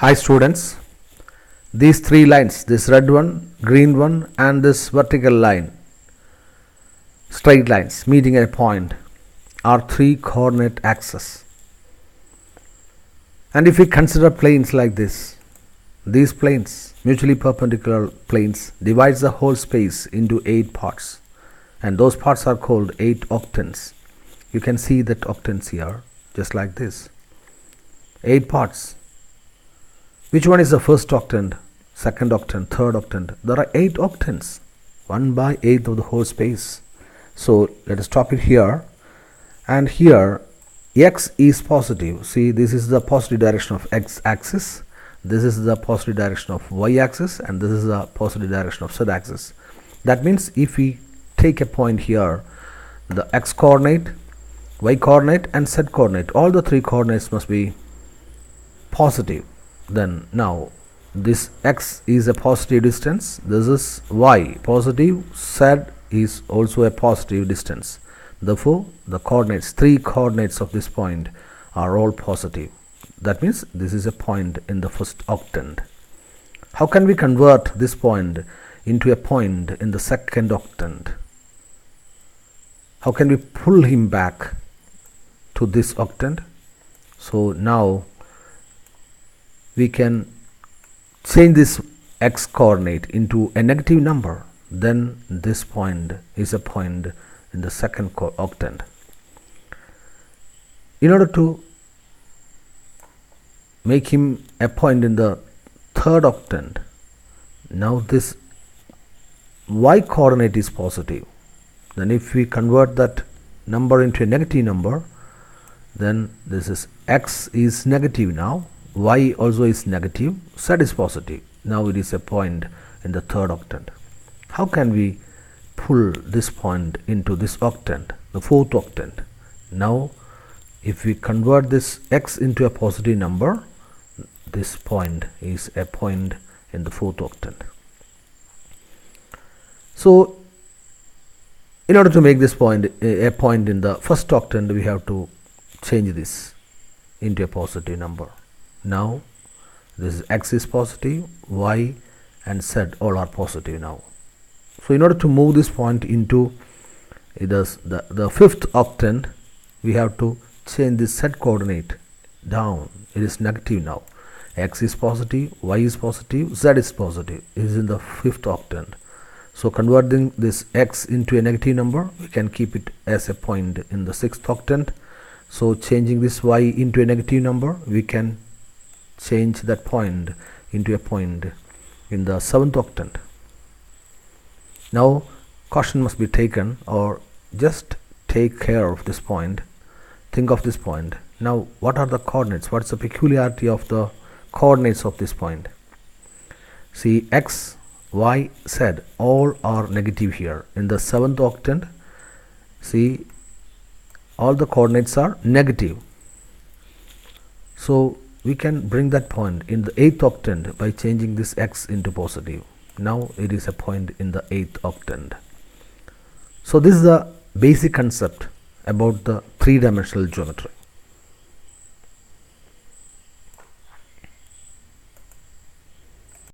Hi students, these three lines, this red one, green one and this vertical line, straight lines meeting at a point are three coordinate axes. And if we consider planes like this, these planes, mutually perpendicular planes, divides the whole space into 8 parts, and those parts are called 8 octants. You can see that octants here, just like this. 8 parts. Which one is the first octant, second octant, third octant? There are 8 octants, 1/8 of the whole space. So let us stop it here. And here x is positive. See, this is the positive direction of x axis. This is the positive direction of y axis, and this is the positive direction of z axis. That means if we take a point here, the x coordinate, y coordinate and z coordinate, all the three coordinates must be positive. Then now this x is a positive distance, this is y positive, z is also a positive distance. Therefore the coordinates, three coordinates of this point are all positive. That means this is a point in the first octant. How can we convert this point into a point in the second octant? How can we pull him back to this octant? So now we can change this x coordinate into a negative number. Then this point is a point in the second octant. In order to make him a point in the third octant, now this y coordinate is positive. Then if we convert that number into a negative number, then this is x is negative now, y also is negative, z is positive. Now it is a point in the third octant. How can we pull this point into this octant, the fourth octant? Now if we convert this x into a positive number, this point is a point in the fourth octant. So in order to make this point a point in the first octant, we have to change this into a positive number. Now this is x is positive, y and z all are positive now. So in order to move this point into the fifth octant, we have to change this z coordinate down. It is negative now. X is positive, y is positive, z is positive. It is in the fifth octant. So converting this x into a negative number, we can keep it as a point in the sixth octant. So changing this y into a negative number, we can change that point into a point in the seventh octant. Now caution must be taken, or just take care of this point. Think of this point. Now what are the coordinates? What is the peculiarity of the coordinates of this point? See, x, y, z all are negative here. In the seventh octant, see, all the coordinates are negative. So we can bring that point in the eighth octant by changing this x into positive. Now it is a point in the eighth octant. So this is the basic concept about the three-dimensional geometry.